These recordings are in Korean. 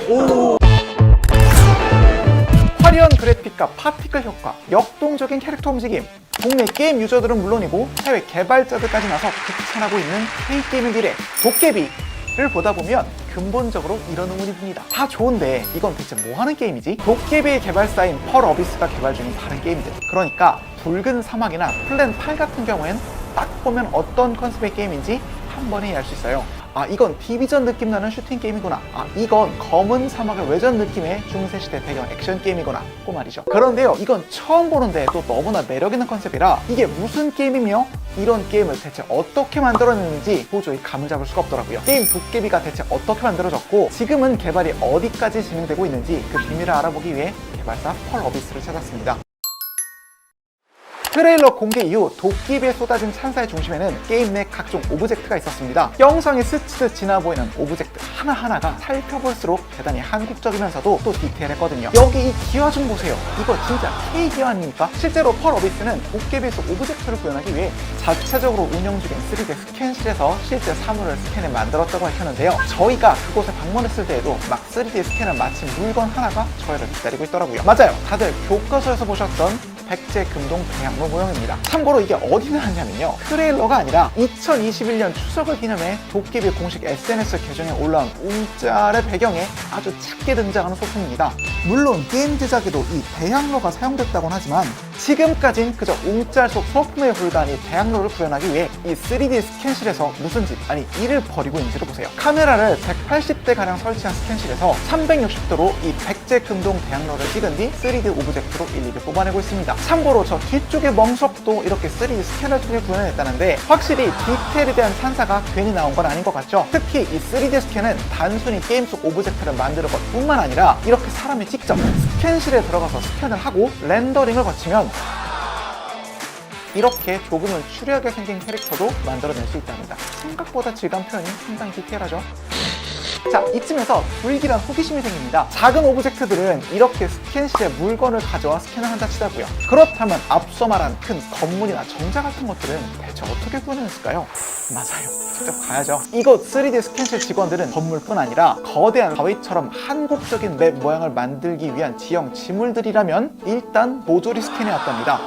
오. 화려한 그래픽과 파티클 효과, 역동적인 캐릭터 움직임, 국내 게임 유저들은 물론이고 해외 개발자들까지 나서 극찬하고 있는 K게임의 미래, 도깨비를 보다 보면 근본적으로 이런 의문이 듭니다. 다 좋은데 이건 대체 뭐하는 게임이지? 도깨비의 개발사인 펄 어비스가 개발 중인 다른 게임들, 그러니까 붉은 사막이나 플랜 8 같은 경우엔 딱 보면 어떤 컨셉의 게임인지 한 번에 이해할 수 있어요. 아, 이건 디비전 느낌 나는 슈팅 게임이구나. 아, 이건 검은 사막의 외전 느낌의 중세시대 배경 액션 게임이구나 고 말이죠. 그런데요, 이건 처음 보는데 또 너무나 매력있는 컨셉이라 이게 무슨 게임이며 이런 게임을 대체 어떻게 만들어냈는지 도저히 감을 잡을 수가 없더라고요. 게임 도깨비가 대체 어떻게 만들어졌고 지금은 개발이 어디까지 진행되고 있는지 그 비밀을 알아보기 위해 개발사 펄 어비스를 찾았습니다. 트레일러 공개 이후 도깨비에 쏟아진 찬사의 중심에는 게임 내 각종 오브젝트가 있었습니다. 영상에 스치듯 지나 보이는 오브젝트 하나하나가 살펴볼수록 대단히 한국적이면서도 또 디테일했거든요. 여기 이 기화 좀 보세요. 이거 진짜 K기화 아닙니까? 실제로 펄 어비스는 도깨비에서 오브젝트를 구현하기 위해 자체적으로 운영 중인 3D 스캔실에서 실제 사물을 스캔해 만들었다고 밝혔는데요. 저희가 그곳에 방문했을 때에도 막 3D 스캔을 마친 물건 하나가 저희를 기다리고 있더라고요. 맞아요. 다들 교과서에서 보셨던 백제 금동 대학로 모형입니다. 참고로 이게 어디 나왔냐면요, 트레일러가 아니라 2021년 추석을 기념해 도깨비 공식 SNS 계정에 올라온 움짤의 배경에 아주 작게 등장하는 소품입니다. 물론 게임 제작에도 이 대학로가 사용됐다고는 하지만 지금까진 그저 움짤 속 소품에 불과한 이 대학로를 구현하기 위해 이 3D 스캔실에서 무슨 짓, 아니 이를 벌이고 있는지를 보세요. 카메라를 180대가량 설치한 스캔실에서 360도로 이 백제 금동 대학로를 찍은 뒤 3D 오브젝트로 일일이 뽑아내고 있습니다. 참고로 저 뒤쪽의 멍석도 이렇게 3D 스캐너를 통해 구현했다는데 확실히 디테일에 대한 찬사가 괜히 나온 건 아닌 것 같죠? 특히 이 3D 스캔은 단순히 게임 속 오브젝트를 만드는 것 뿐만 아니라 이렇게 사람이 직접 스캔실에 들어가서 스캔을 하고 렌더링을 거치면 이렇게 조금은 추리하게 생긴 캐릭터도 만들어낼 수 있답니다. 생각보다 질감 표현이 상당히 디테일하죠? 자, 이쯤에서 불길한 호기심이 생깁니다. 작은 오브젝트들은 이렇게 스캔실에 물건을 가져와 스캔을 한다 치자고요. 그렇다면 앞서 말한 큰 건물이나 정자 같은 것들은 대체 어떻게 구현했을까요? 맞아요, 직접 가야죠. 이곳 3D 스캔실 직원들은 건물뿐 아니라 거대한 바위처럼 한국적인 맵 모양을 만들기 위한 지형 지물들이라면 일단 모조리 스캔해왔답니다.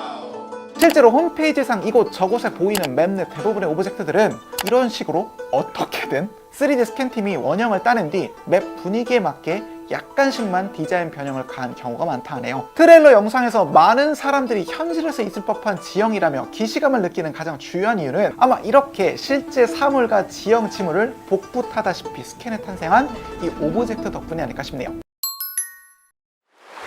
실제로 홈페이지상 이곳 저곳에 보이는 맵 내 대부분의 오브젝트들은 이런 식으로 어떻게든 3D 스캔팀이 원형을 따낸 뒤 맵 분위기에 맞게 약간씩만 디자인 변형을 가한 경우가 많다 하네요. 트레일러 영상에서 많은 사람들이 현실에서 있을 법한 지형이라며 기시감을 느끼는 가장 중요한 이유는 아마 이렇게 실제 사물과 지형 지물을 복붙하다시피 스캔해 탄생한 이 오브젝트 덕분이 아닐까 싶네요.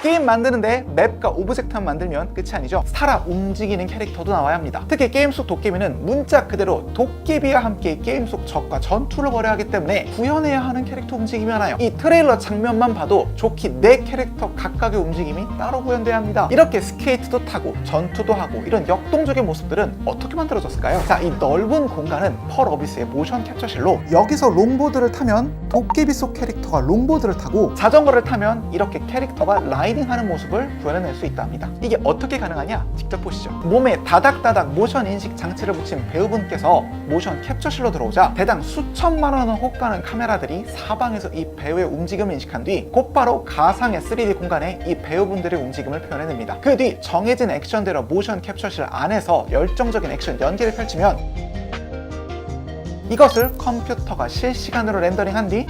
게임 만드는데 맵과 오브젝트만 만들면 끝이 아니죠. 살아 움직이는 캐릭터도 나와야 합니다. 특히 게임 속 도깨비는 문자 그대로 도깨비와 함께 게임 속 적과 전투를 벌여야 하기 때문에 구현해야 하는 캐릭터 움직임이 많아요. 이 트레일러 장면만 봐도 좋게 4캐릭터 각각의 움직임이 따로 구현돼야 합니다. 이렇게 스케이트도 타고 전투도 하고 이런 역동적인 모습들은 어떻게 만들어졌을까요? 자, 이 넓은 공간은 펄 어비스의 모션 캡처실로 여기서 롱보드를 타면 도깨비 속 캐릭터가 롱보드를 타고 자전거를 타면 이렇게 캐릭터가 라이딩하는 모습을 구현해낼 수 있다 합니다. 이게 어떻게 가능하냐? 직접 보시죠. 몸에 다닥다닥 모션 인식 장치를 붙인 배우분께서 모션 캡처실로 들어오자 대당 수천만 원은 호가는 카메라들이 사방에서 이 배우의 움직임을 인식한 뒤 곧바로 가상의 3D 공간에 이 배우분들의 움직임을 표현해냅니다. 그 뒤 정해진 액션대로 모션 캡처실 안에서 열정적인 액션 연기를 펼치면 이것을 컴퓨터가 실시간으로 렌더링한 뒤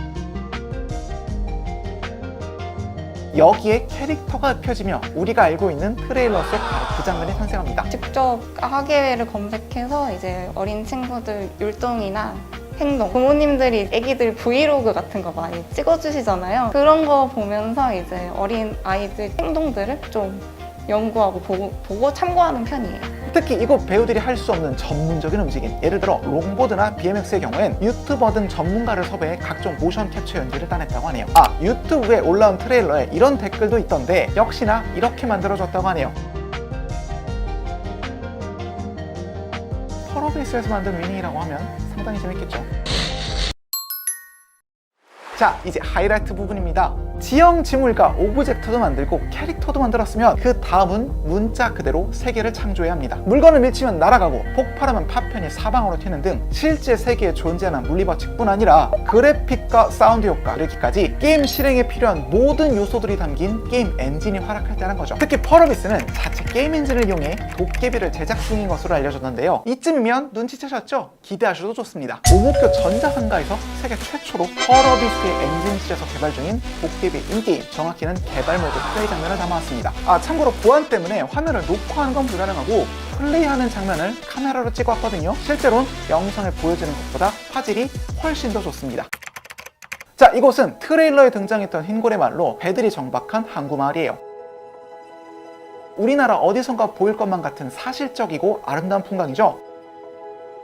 여기에 캐릭터가 펴지며 우리가 알고 있는 트레일러 속 바로 그 장면이 탄생합니다. 직접 하계회를 검색해서 이제 어린 친구들 율동이나 행동, 부모님들이 애기들 브이로그 같은 거 많이 찍어주시잖아요. 그런 거 보면서 이제 어린 아이들 행동들을 좀 연구하고 보고 참고하는 편이에요. 특히 이곳 배우들이 할 수 없는 전문적인 움직임, 예를 들어 롱보드나 BMX의 경우엔 유튜버 등 전문가를 섭외해 각종 모션 캡처 연기를 따냈다고 하네요. 아, 유튜브에 올라온 트레일러에 이런 댓글도 있던데 역시나 이렇게 만들어졌다고 하네요. 펄 어비스에서 만든 위닝이라고 하면 상당히 재밌겠죠. 자, 이제 하이라이트 부분입니다. 지형 지물과 오브젝트도 만들고 캐릭터도 만들었으면 그 다음은 문자 그대로 세계를 창조해야 합니다. 물건을 밀치면 날아가고 폭발하면 파편이 사방으로 튀는 등 실제 세계에 존재하는 물리법칙뿐 아니라 그래픽과 사운드 효과, 이르기까지 게임 실행에 필요한 모든 요소들이 담긴 게임 엔진이 활약할 때라는 거죠. 특히 펄어비스는 자체 게임 엔진을 이용해 도깨비를 제작 중인 것으로 알려졌는데요. 이쯤이면 눈치채셨죠? 기대하셔도 좋습니다. 오목교 전자상가에서 세계 최초로 펄어비스의 엔진실에서 개발 중인 도깨비 인게임, 정확히는 개발 모드 플레이 장면을 담아왔습니다. 참고로 보안 때문에 화면을 녹화하는 건 불가능하고 플레이하는 장면을 카메라로 찍어왔거든요. 실제로는 영상을 보여주는 것보다 화질이 훨씬 더 좋습니다. 자, 이곳은 트레일러에 등장했던 흰고래 마을로 배들이 정박한 항구 마을이에요. 우리나라 어디선가 보일 것만 같은 사실적이고 아름다운 풍광이죠.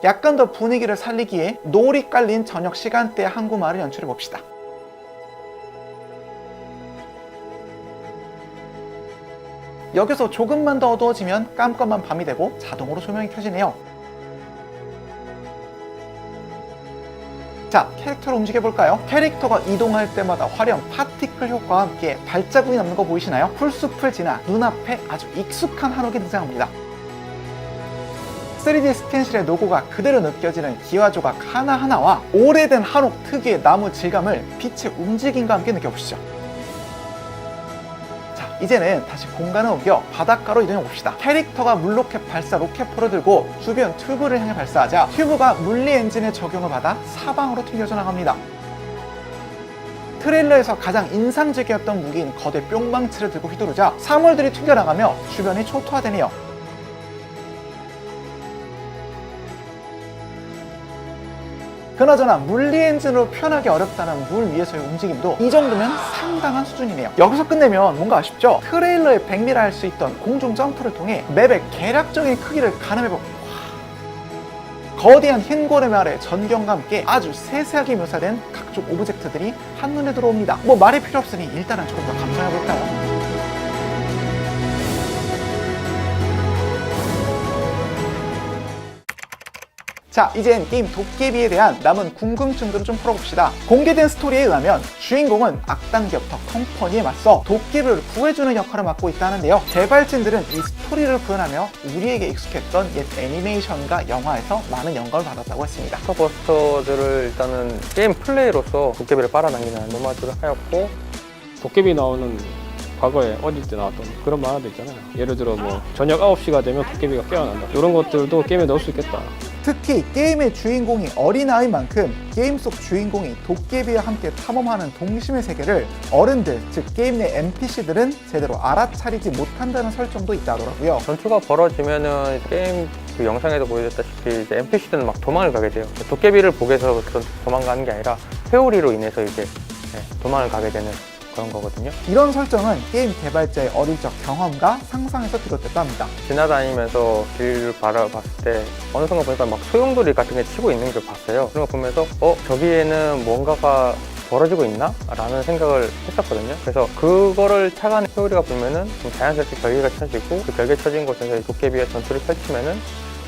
약간 더 분위기를 살리기에 노을이 깔린 저녁 시간대의 항구 마을을 연출해 봅시다. 여기서 조금만 더 어두워지면 깜깜한 밤이 되고 자동으로 조명이 켜지네요. 자, 캐릭터를 움직여볼까요? 캐릭터가 이동할 때마다 화려한 파티클 효과와 함께 발자국이 남는 거 보이시나요? 풀숲을 지나 눈앞에 아주 익숙한 한옥이 등장합니다. 3D 스캔실의 로고가 그대로 느껴지는 기와 조각 하나하나와 오래된 한옥 특유의 나무 질감을 빛의 움직임과 함께 느껴보시죠. 이제는 다시 공간을 옮겨 바닷가로 이동해 봅시다. 캐릭터가 물로켓 발사 로켓포를 들고 주변 튜브를 향해 발사하자 튜브가 물리 엔진의 적용을 받아 사방으로 튕겨져 나갑니다. 트레일러에서 가장 인상적이었던 무기인 거대 뿅망치를 들고 휘두르자 사물들이 튕겨나가며 주변이 초토화되네요. 그나저나 물리 엔진으로 표현하기 어렵다는 물 위에서의 움직임도 이 정도면 상당한 수준이네요. 여기서 끝내면 뭔가 아쉽죠? 트레일러에 백미라 할 수 있던 공중 점프를 통해 맵의 개략적인 크기를 가늠해보 거대한 흰고래 마을의 전경과 함께 아주 세세하게 묘사된 각종 오브젝트들이 한눈에 들어옵니다. 뭐 말이 필요 없으니 일단은 조금 더 감상해볼까요? 자, 이젠 게임 도깨비에 대한 남은 궁금증들을 좀 풀어봅시다. 공개된 스토리에 의하면 주인공은 악당 기업 더 컴퍼니에 맞서 도깨비를 구해주는 역할을 맡고 있다는데요. 개발진들은 이 스토리를 구현하며 우리에게 익숙했던 옛 애니메이션과 영화에서 많은 영감을 받았다고 했습니다. 버스터들을 일단은 게임 플레이로서 도깨비를 빨아당기는 노마드를 하였고, 도깨비 나오는 과거에 어릴 때 나왔던 그런 만화도 있잖아요. 예를 들어 뭐 저녁 9시가 되면 도깨비가 깨어난다, 이런 것들도 게임에 넣을 수 있겠다. 특히 게임의 주인공이 어린아이인 만큼 게임 속 주인공이 도깨비와 함께 탐험하는 동심의 세계를 어른들, 즉 게임 내 NPC들은 제대로 알아차리지 못한다는 설정도 있다 하더라고요. 전투가 벌어지면은 게임 그 영상에도 보여줬다시피 이제 NPC들은 막 도망을 가게 돼요. 도깨비를 보게 해서 도망가는 게 아니라 회오리로 인해서 이제 도망을 가게 되는 그런 거거든요. 이런 설정은 게임 개발자의 어릴 적 경험과 상상에서 비롯됐다 합니다. 지나다니면서 길을 바라봤을 때 어느 순간 보니까 막 소용돌이 같은 게 치고 있는 걸 봤어요. 그런 거 보면서 저기에는 뭔가가 벌어지고 있나? 라는 생각을 했었거든요. 그래서 그거를 차가는 회오리가 불면은 좀 자연스럽게 결계가 쳐지고 그 결계 쳐진 곳에서 도깨비와 전투를 펼치면은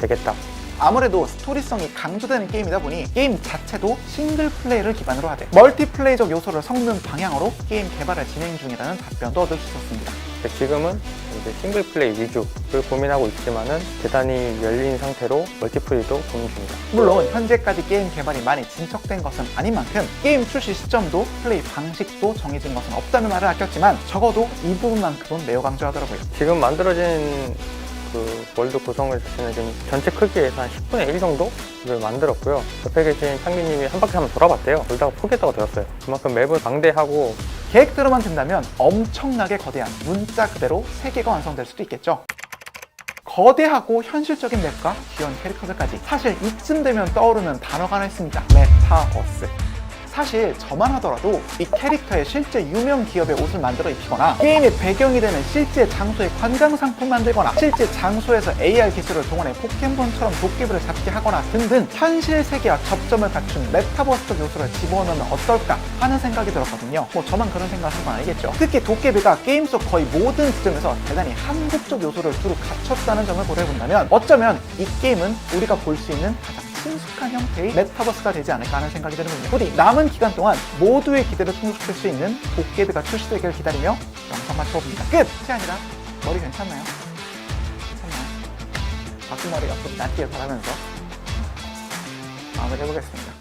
되겠다. 아무래도 스토리성이 강조되는 게임이다 보니 게임 자체도 싱글 플레이를 기반으로 하되 멀티플레이적 요소를 섞는 방향으로 게임 개발을 진행 중이라는 답변도 얻을 수 있었습니다. 지금은 이제 싱글 플레이 위주를 고민하고 있지만은 대단히 열린 상태로 멀티플레이도 고민 중입니다. 물론 현재까지 게임 개발이 많이 진척된 것은 아닌 만큼 게임 출시 시점도 플레이 방식도 정해진 것은 없다는 말을 아꼈지만 적어도 이 부분만큼은 매우 강조하더라고요. 지금 만들어진 그 월드 구성을 자체는 지금 전체 크기에서 한 10분의 1 정도를 만들었고요. 옆에 계신 창기님이 한 바퀴 한번 돌아봤대요. 돌다가 포기했다고 들었어요. 그만큼 맵은 방대하고 계획대로만 된다면 엄청나게 거대한 문자 그대로 세계가 완성될 수도 있겠죠. 거대하고 현실적인 맵과 귀여운 캐릭터들까지 사실 이쯤 되면 떠오르는 단어가 하나 있습니다. 메타버스. 사실 저만 하더라도 이 캐릭터의 실제 유명 기업의 옷을 만들어 입히거나 게임의 배경이 되는 실제 장소의 관광 상품 만들거나 실제 장소에서 AR 기술을 동원해 포켓몬처럼 도깨비를 잡게 하거나 등등 현실 세계와 접점을 갖춘 메타버스적 요소를 집어넣으면 어떨까 하는 생각이 들었거든요. 뭐 저만 그런 생각을 한 건 아니겠죠. 특히 도깨비가 게임 속 거의 모든 지점에서 대단히 한국적 요소를 두루 갖췄다는 점을 고려해본다면 어쩌면 이 게임은 우리가 볼 수 있는 가장 친숙한 형태의 메타버스가 되지 않을까 하는 생각이 드는군요. 부디 남은 기간 동안 모두의 기대를 충족시킬 수 있는 도깨비가 출시되기를 기다리며 영상 마쳐봅니다. 끝이 아니라 머리 괜찮나요? 괜찮나요? 바꾼 머리가 좀 낫길 바라면서 마무리 해보겠습니다.